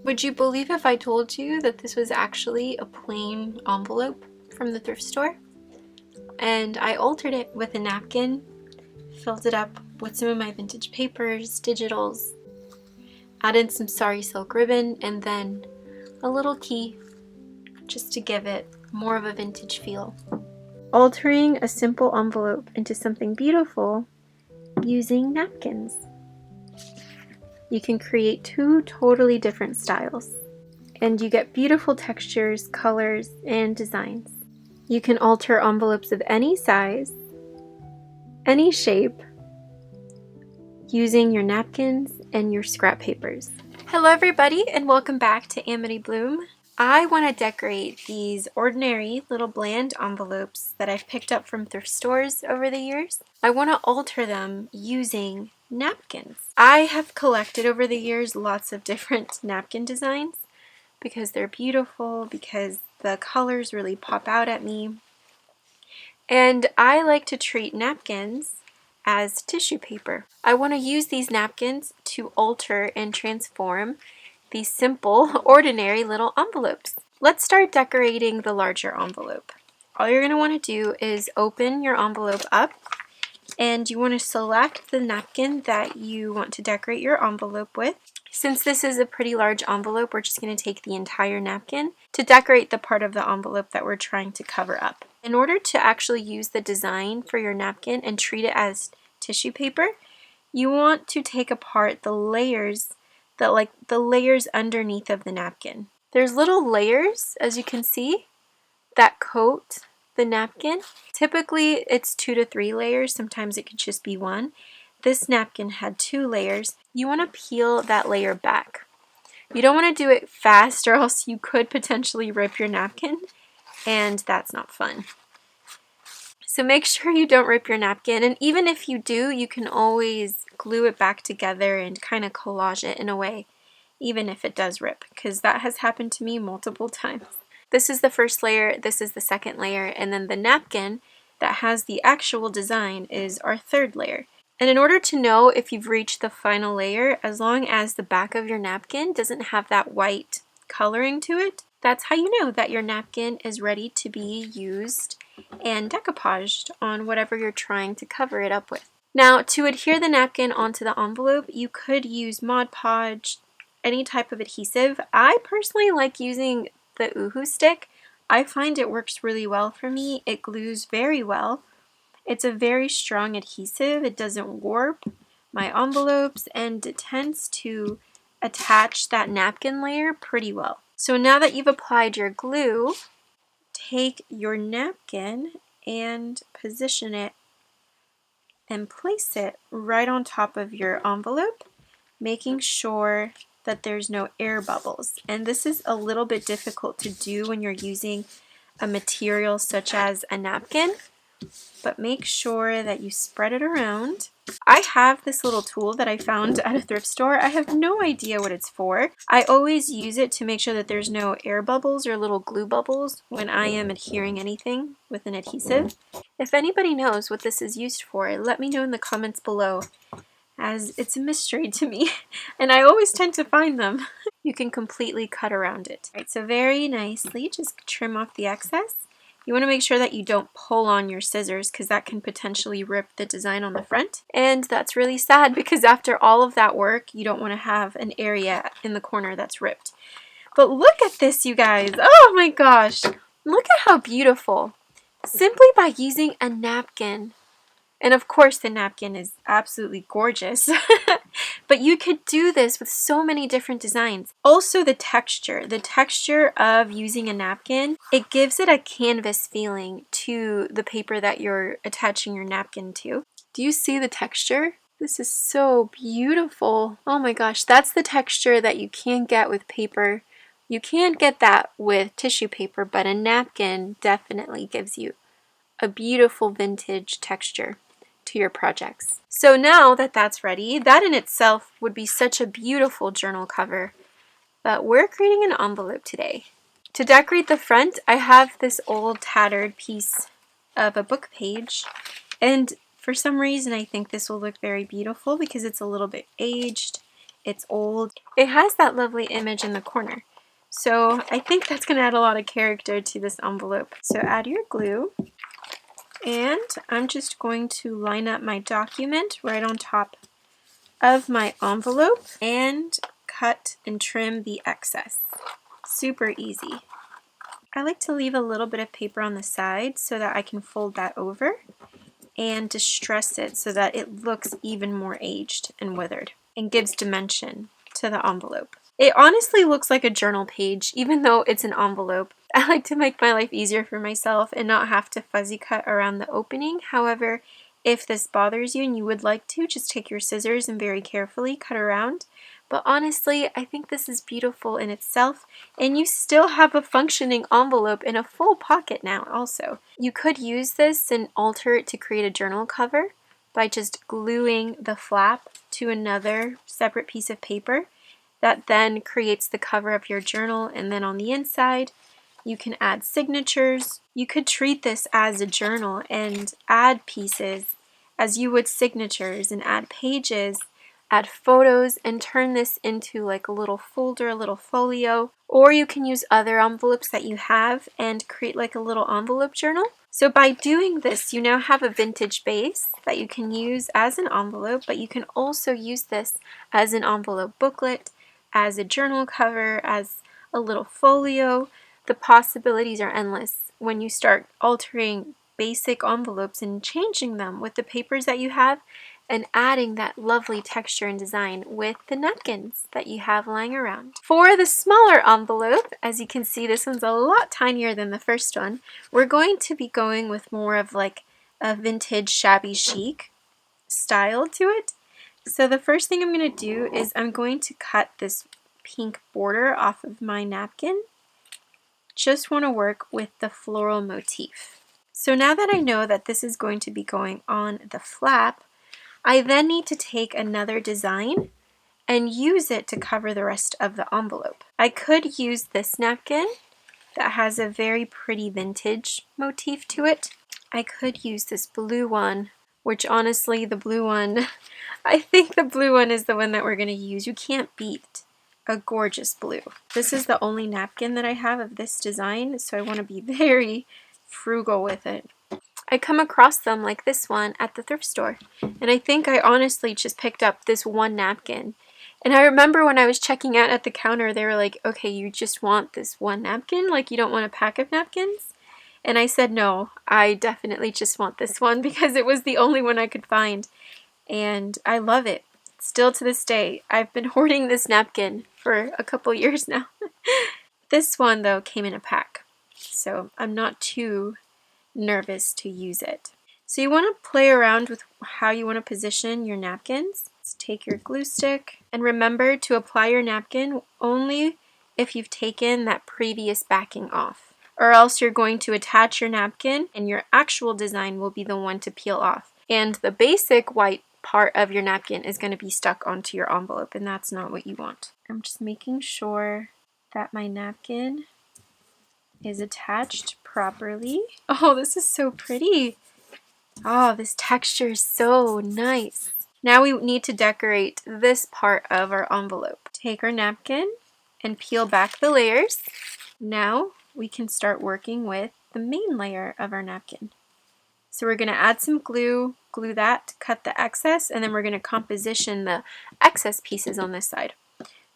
Would you believe if I told you that this was actually a plain envelope from the thrift store? And I altered it with a napkin, filled it up with some of my vintage papers, digitals, added some sari silk ribbon, and then a little key just to give it more of a vintage feel. Altering a simple envelope into something beautiful using napkins. You can create two totally different styles, and you get beautiful textures, colors, and designs. You can alter envelopes of any size, any shape, using your napkins and your scrap papers. Hello everybody, and welcome back to Amity Bloom. I want to decorate these ordinary little bland envelopes that I've picked up from thrift stores over the years. I want to alter them using napkins. I have collected over the years lots of different napkin designs because they're beautiful, because the colors really pop out at me. And I like to treat napkins as tissue paper. I want to use these napkins to alter and transform these simple, ordinary little envelopes. Let's start decorating the larger envelope. All you're going to want to do is open your envelope up, and you want to select the napkin that you want to decorate your envelope with. Since this is a pretty large envelope, we're just going to take the entire napkin to decorate the part of the envelope that we're trying to cover up. In order to actually use the design for your napkin and treat it as tissue paper, you want to take apart the layers, the layers underneath of the napkin. There's little layers, as you can see, that coat the napkin. Typically it's 2 to 3 layers, sometimes it could just be 1. This napkin had 2 layers. You want to peel that layer back. You don't want to do it fast or else you could potentially rip your napkin, and that's not fun. So make sure you don't rip your napkin, and even if you do, you can always glue it back together and kind of collage it in a way, even if it does rip, because that has happened to me multiple times. This is the first layer, this is the second layer, and then the napkin that has the actual design is our third layer. And in order to know if you've reached the final layer, as long as the back of your napkin doesn't have that white coloring to it, that's how you know that your napkin is ready to be used and decoupaged on whatever you're trying to cover it up with. Now, to adhere the napkin onto the envelope, you could use Mod Podge, any type of adhesive. I personally like using the Oohoo stick. I find it works really well for me. It glues very well. It's a very strong adhesive. It doesn't warp my envelopes, and it tends to attach that napkin layer pretty well. So now that you've applied your glue, take your napkin and position it and place it right on top of your envelope, making sure that there's no air bubbles. And this is a little bit difficult to do when you're using a material such as a napkin, but make sure that you spread it around. I have this little tool that I found at a thrift store. I have no idea what it's for. I always use it to make sure that there's no air bubbles or little glue bubbles when I am adhering anything with an adhesive. If anybody knows what this is used for, let me know in the comments below, as it's a mystery to me, and I always tend to find them. You can completely cut around it. All right, so very nicely, just trim off the excess. You want to make sure that you don't pull on your scissors, because that can potentially rip the design on the front. And that's really sad, because after all of that work, you don't want to have an area in the corner that's ripped. But look at this, you guys. Oh my gosh. Look at how beautiful. Simply by using a napkin. And of course the napkin is absolutely gorgeous. But you could do this with so many different designs. Also the texture of using a napkin, it gives it a canvas feeling to the paper that you're attaching your napkin to. Do you see the texture? This is so beautiful. Oh my gosh, that's the texture that you can't get with paper. You can't get that with tissue paper, but a napkin definitely gives you a beautiful vintage texture to your projects. So now that that's ready, that in itself would be such a beautiful journal cover, but we're creating an envelope today. To decorate the front, I have this old tattered piece of a book page, and for some reason I think this will look very beautiful because it's a little bit aged. it's old. It has that lovely image in the corner. So I think that's going to add a lot of character to this envelope. So add your glue, and I'm just going to line up my document right on top of my envelope and cut and trim the excess. Super easy. I like to leave a little bit of paper on the side so that I can fold that over and distress it so that it looks even more aged and withered and gives dimension to the envelope. It honestly looks like a journal page, even though it's an envelope. I like to make my life easier for myself and not have to fuzzy cut around the opening. However, if this bothers you and you would like to, just take your scissors and very carefully cut around. But honestly, I think this is beautiful in itself, and you still have a functioning envelope in a full pocket now also. You could use this and alter it to create a journal cover by just gluing the flap to another separate piece of paper. That then creates the cover of your journal, and then on the inside you can add signatures. You could treat this as a journal and add pieces as you would signatures, and add pages, add photos, and turn this into like a little folder, a little folio. Or you can use other envelopes that you have and create like a little envelope journal. So by doing this, you now have a vintage base that you can use as an envelope, but you can also use this as an envelope booklet, as a journal cover, as a little folio. The possibilities are endless when you start altering basic envelopes and changing them with the papers that you have and adding that lovely texture and design with the napkins that you have lying around. For the smaller envelope, as you can see, this one's a lot tinier than the first one. We're going to be going with more of like a vintage shabby chic style to it. So the first thing I'm going to do is I'm going to cut this pink border off of my napkin. Just want to work with the floral motif. So now that I know that this is going to be going on the flap, I then need to take another design and use it to cover the rest of the envelope. I could use this napkin that has a very pretty vintage motif to it. I could use this blue one, which honestly the blue one, I think the blue one is the one that we're going to use. You can't beat a gorgeous blue. This is the only napkin that I have of this design, so I want to be very frugal with it. I come across them like this one at the thrift store, and I think I honestly just picked up this one napkin. And I remember when I was checking out at the counter, they were like, okay, you just want this one napkin? Like you don't want a pack of napkins? And I said, no, I definitely just want this one because it was the only one I could find. And I love it. Still to this day. I've been hoarding this napkin for a couple years now. This one, though, came in a pack, so I'm not too nervous to use it. So you want to play around with how you want to position your napkins. So take your glue stick and remember to apply your napkin only if you've taken that previous backing off, or else you're going to attach your napkin and your actual design will be the one to peel off. And the basic white part of your napkin is going to be stuck onto your envelope, and that's not what you want. I'm just making sure that my napkin is attached properly. Oh, this is so pretty. Oh, this texture is so nice. Now we need to decorate this part of our envelope. Take our napkin and peel back the layers. Now we can start working with the main layer of our napkin. So we're going to add some glue, glue that, cut the excess, and then we're going to composition the excess pieces on this side.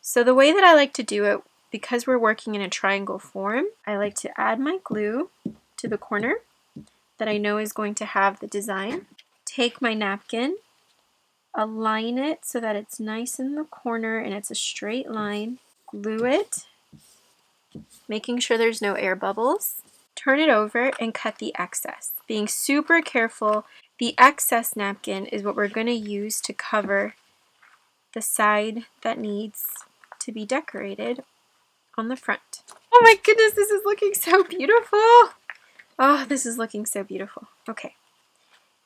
So the way that I like to do it, because we're working in a triangle form, I like to add my glue to the corner that I know is going to have the design. Take my napkin, align it so that it's nice in the corner and it's a straight line, glue it, making sure there's no air bubbles. Turn it over and cut the excess. Being super careful, the excess napkin is what we're going to use to cover the side that needs to be decorated on the front. Oh my goodness, this is looking so beautiful. Oh, this is looking so beautiful. Okay.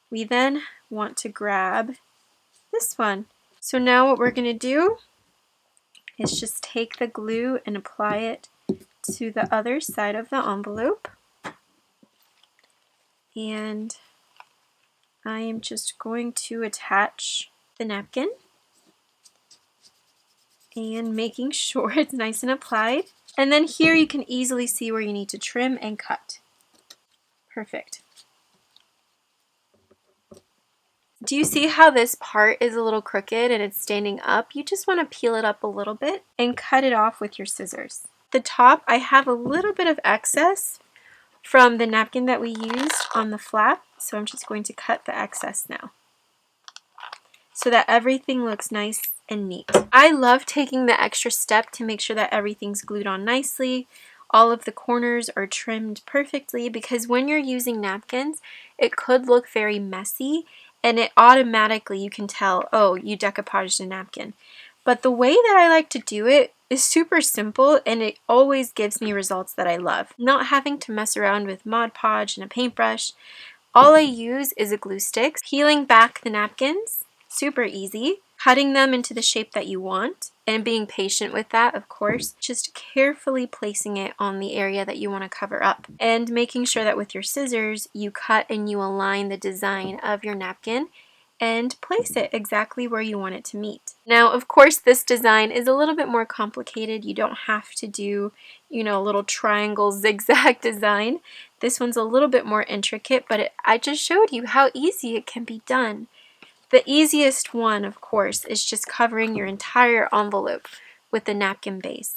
We then want to grab this one. So now what we're going to do is just take the glue and apply it to the other side of the envelope. And I am just going to attach the napkin. and making sure it's nice and applied. And then here you can easily see where you need to trim and cut. Perfect. Do you see how this part is a little crooked and it's standing up? You just want to peel it up a little bit and cut it off with your scissors. The top, I have a little bit of excess from the napkin that we used on the flap, so I'm just going to cut the excess now so that everything looks nice and neat. I love taking the extra step to make sure that everything's glued on nicely. All of the corners are trimmed perfectly, because when you're using napkins, it could look very messy and it automatically, you can tell, oh, you decoupaged a napkin. But the way that I like to do it is super simple, and it always gives me results that I love. Not having to mess around with Mod Podge and a paintbrush. All I use is a glue stick. Peeling back the napkins, super easy. Cutting them into the shape that you want and being patient with that, of course. Just carefully placing it on the area that you want to cover up and making sure that with your scissors you cut and you align the design of your napkin and place it exactly where you want it to meet. Now, of course, this design is a little bit more complicated. You don't have to do, a little triangle zigzag design. This one's a little bit more intricate, but I just showed you how easy it can be done. The easiest one, of course, is just covering your entire envelope with the napkin base.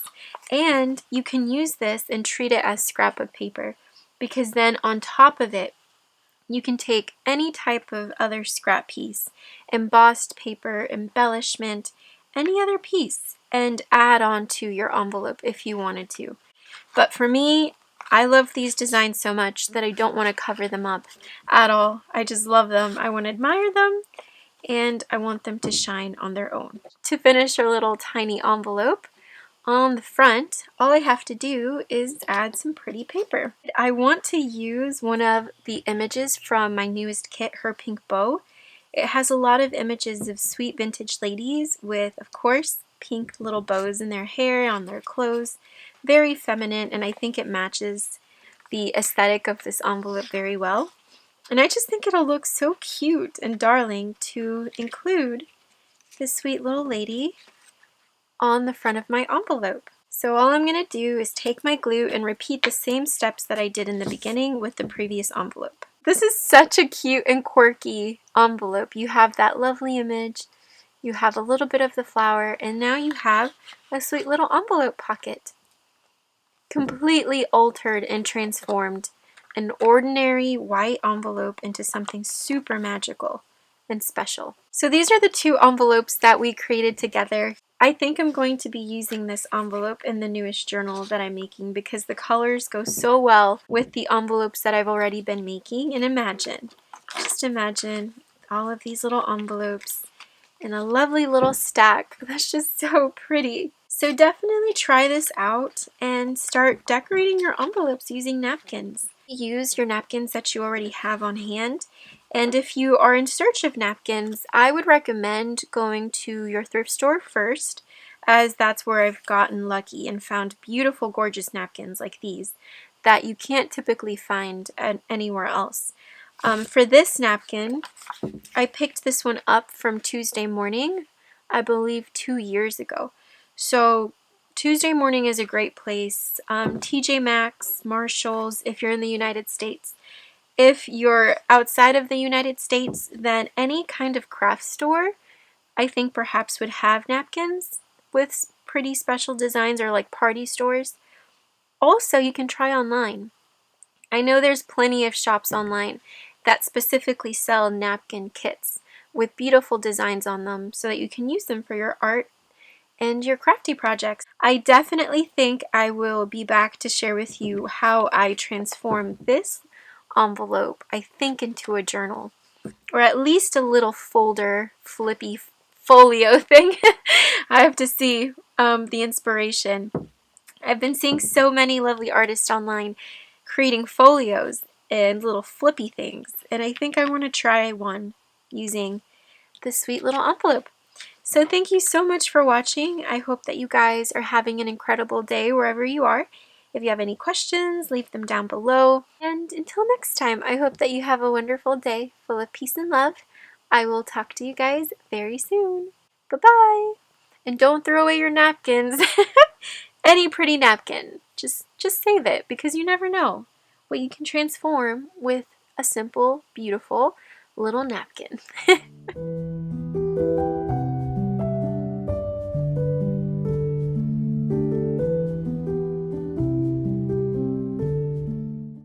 And you can use this and treat it as scrap of paper, because then on top of it, you can take any type of other scrap piece, embossed paper, embellishment, any other piece, and add on to your envelope if you wanted to. But for me, I love these designs so much that I don't want to cover them up at all. I just love them. I want to admire them, and I want them to shine on their own. To finish our little tiny envelope, on the front, all I have to do is add some pretty paper. I want to use one of the images from my newest kit, Her Pink Bow. It has a lot of images of sweet vintage ladies with, of course, pink little bows in their hair, on their clothes. Very feminine, and I think it matches the aesthetic of this envelope very well. And I just think it'll look so cute and darling to include this sweet little lady on the front of my envelope. So all I'm going to do is take my glue and repeat the same steps that I did in the beginning with the previous envelope. This is such a cute and quirky envelope. You have that lovely image, you have a little bit of the flower, and now you have a sweet little envelope pocket. Completely altered and transformed an ordinary white envelope into something super magical and special. So these are the two envelopes that we created together. I think I'm going to be using this envelope in the newest journal that I'm making, because the colors go so well with the envelopes that I've already been making. And just imagine all of these little envelopes in a lovely little stack. That's just so pretty. So definitely try this out and start decorating your envelopes using napkins. Use your napkins that you already have on hand. And if you are in search of napkins, I would recommend going to your thrift store first, as that's where I've gotten lucky and found beautiful, gorgeous napkins like these that you can't typically find anywhere else. For this napkin, I picked this one up from Tuesday Morning, I believe 2 years ago. So Tuesday Morning is a great place. TJ Maxx, Marshalls, if you're in the United States. If you're outside of the United States, then any kind of craft store, I think perhaps would have napkins with pretty special designs, or like party stores. Also, you can try online. I know there's plenty of shops online that specifically sell napkin kits with beautiful designs on them so that you can use them for your art and your crafty projects. I definitely think I will be back to share with you how I transform this envelope, I think, into a journal, or at least a little folder, flippy folio thing. I have to see the inspiration. I've been seeing so many lovely artists online creating folios and little flippy things, and I think I want to try one using this sweet little envelope. So thank you so much for watching. I hope that you guys are having an incredible day wherever you are. If you have any questions, leave them down below. And until next time, I hope that you have a wonderful day full of peace and love. I will talk to you guys very soon. Bye-bye! And don't throw away your napkins. Any pretty napkin. Just save it, because you never know what you can transform with a simple, beautiful little napkin.